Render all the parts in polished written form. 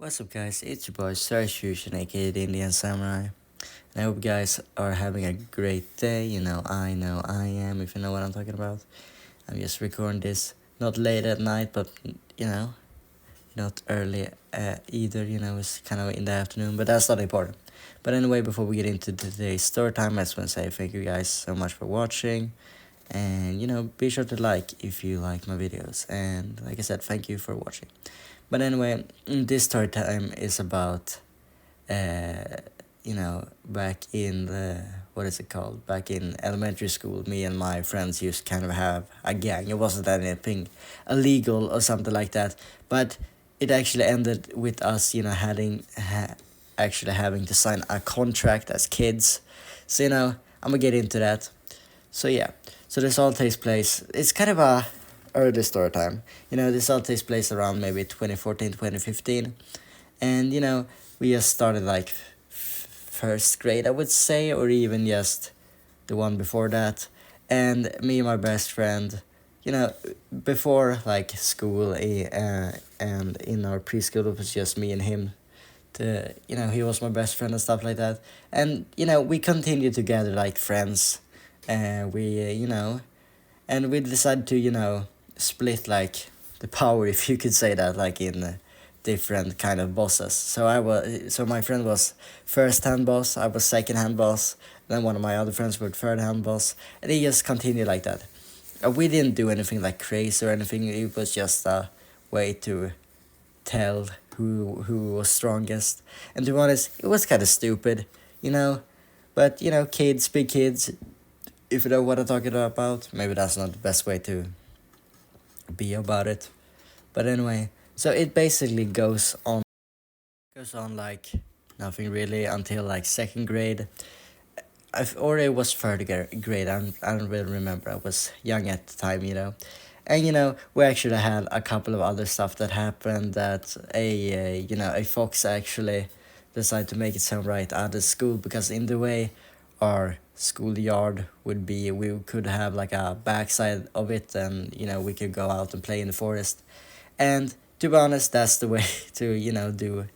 What's up, guys? It's your boy Starfusion, aka the Indian Samurai. And I hope you guys are having a great day. I know I am, if you know what I'm talking about. I'm just recording this not late at night, but you know, not early either. It's kind of in the afternoon, but that's not important. But anyway, before we get into today's story time, I just want to say thank you guys so much for watching. And be sure to like if you like my videos. And like I said, thank you for watching. But anyway, this story time is about, back in the, what is it called? Back in elementary school, me and my friends used to kind of have a gang. It wasn't anything illegal or something like that, but it actually ended with us, actually having to sign a contract as kids. So, I'm gonna get into that. So, yeah. So this all takes place, it's kind of a early story time. This all takes place around maybe 2014, 2015. And, we just started like first grade, I would say, or even just the one before that. And me and my best friend, before like school and in our preschool, it was just me and him. He was my best friend and stuff like that. And, we continued to gather like friends. And we decided to, split like the power, if you could say that, like in different kind of bosses. So my friend was first hand boss, I was second hand boss, then one of my other friends were third hand boss, and he just continued like that. We didn't do anything like crazy or anything. It was just a way to tell who was strongest. And to be honest, it was kind of stupid, you know. But kids, big kids, if you know what I'm talking about, maybe that's not the best way to be about it. But anyway, so it basically goes on like nothing really until like second grade. Or it was third grade. I don't really remember. I was young at the time, And we actually had a couple of other stuff that happened. That a fox actually decided to make it sound right out of school, because in the way our schoolyard would be, we could have like a backside of it, and we could go out and play in the forest. And to be honest, that's the way to do.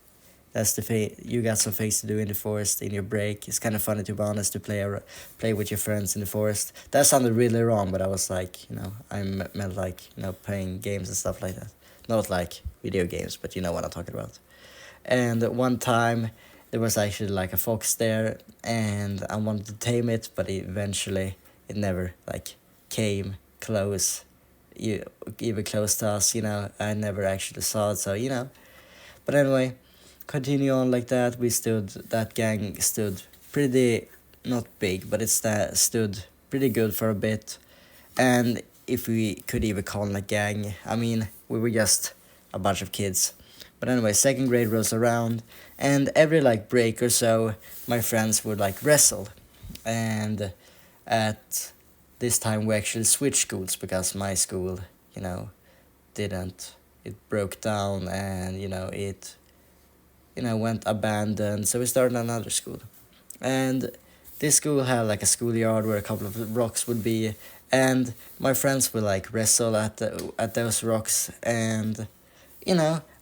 That's the you got some things to do in the forest in your break. It's kind of funny, to be honest, to play with your friends in the forest. That sounded really wrong, but I was like, meant like playing games and stuff like that. Not like video games, but you know what I'm talking about. And one time there was actually like a fox there, and I wanted to tame it, but eventually it never like came close, even close to us. I never actually saw it, so But anyway, continue on like that. That gang stood pretty, not big, but stood pretty good for a bit. And if we could even call it a gang, I mean, we were just a bunch of kids. But anyway, second grade rolls around, and every like break or so, my friends would like wrestle. And at this time, we actually switched schools, because my school, didn't. It broke down, and it went abandoned. So we started another school, and this school had like a schoolyard where a couple of rocks would be, and my friends would like wrestle at those rocks. And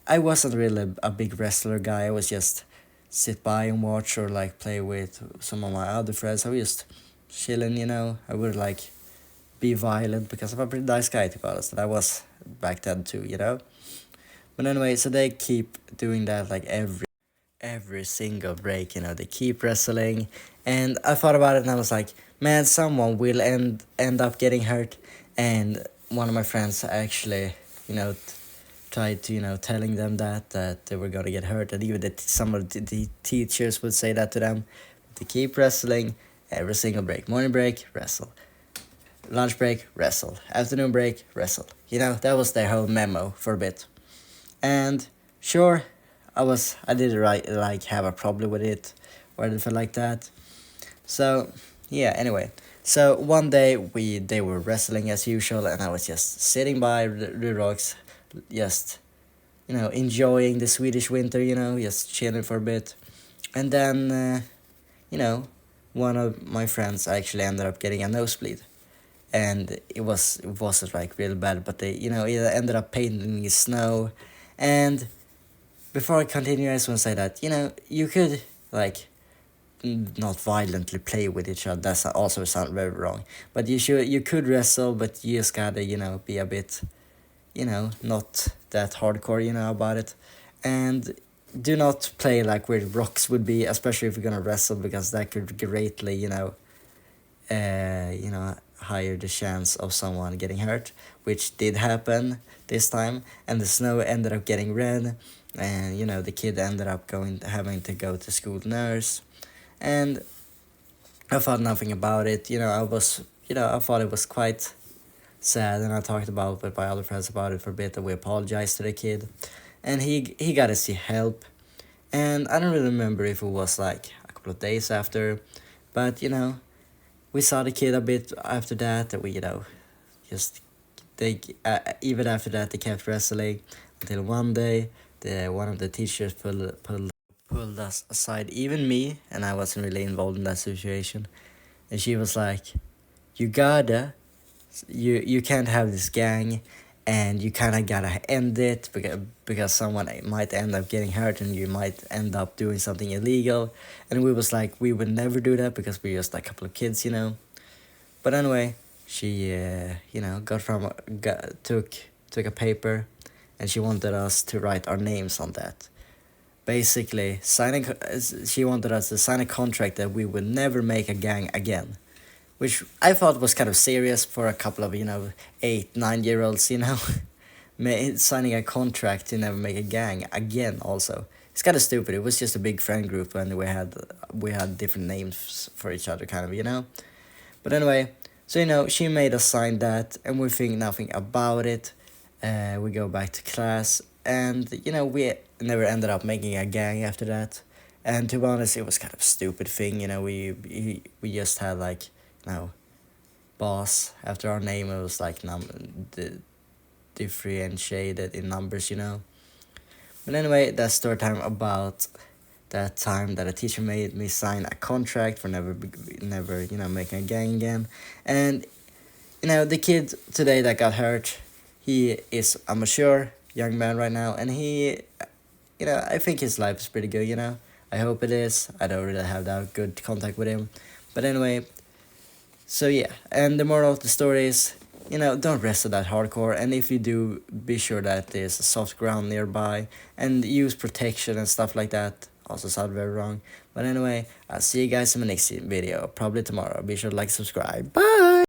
I wasn't really a big wrestler guy. I was just sit by and watch, or like play with some of my other friends. I was just chilling. I would like be violent, because I'm a pretty nice guy, to be honest, and I was back then too. But anyway, so they keep doing that like every single break. They keep wrestling, and I thought about it, and I was like, man, someone will end up getting hurt. And one of my friends actually, tried to telling them that they were gonna get hurt, and even some of the teachers would say that to them. They keep wrestling every single break. Morning break, wrestle. Lunch break, wrestle. Afternoon break, wrestle. That was their whole memo for a bit. And sure, I didn't like have a problem with it or anything like that. So yeah, anyway. So one day they were wrestling as usual, and I was just sitting by the rocks, just enjoying the Swedish winter, just chilling for a bit. And then one of my friends actually ended up getting a nosebleed. And it wasn't like real bad, but they it ended up painting in snow. And before I continue, I just want to say that, you could, like, not violently play with each other. That's also sound very wrong. But you could wrestle, but you just gotta, be a bit, not that hardcore, about it. And do not play like where rocks would be, especially if you're gonna wrestle, because that could greatly, higher the chance of someone getting hurt, which did happen this time. And the snow ended up getting red, and the kid ended up having to go to school nurse, and I thought nothing about it. I thought it was quite sad, and I talked about with my other friends about it for a bit, and we apologized to the kid, and he got to see help, and I don't really remember if it was like a couple of days after, but we saw the kid a bit after that, and we just they even after that they kept wrestling until one day one of the teachers pulled us aside, even me, and I wasn't really involved in that situation, and she was like, "You gotta you can't have this gang, and you kind of gotta end it because someone might end up getting hurt and you might end up doing something illegal." And we was like, we would never do that because we're just like a couple of kids. But anyway, she took a paper, and she wanted us to write our names on that. Basically, she wanted us to sign a contract that we would never make a gang again, which I thought was kind of serious for a couple of 8, 9 year olds. Signing a contract to never make a gang again. Also, it's kind of stupid. It was just a big friend group, and we had different names for each other, kind of. But anyway, so she made us sign that, and we think nothing about it. We go back to class, and we never ended up making a gang after that. And to be honest, it was kind of a stupid thing. We just had like boss after our name. It was like differentiated in numbers. But anyway, that's story time about that time that a teacher made me sign a contract for never making a gang again. And the kid today that got hurt, he is a mature young man right now, and I think his life is pretty good. I hope it is. I don't really have that good contact with him, but anyway. So yeah, and the moral of the story is, don't wrestle that hardcore, and if you do, be sure that there's a soft ground nearby, and use protection and stuff like that. Also sound very wrong. But anyway, I'll see you guys in the next video, probably tomorrow. Be sure to like, subscribe. Bye!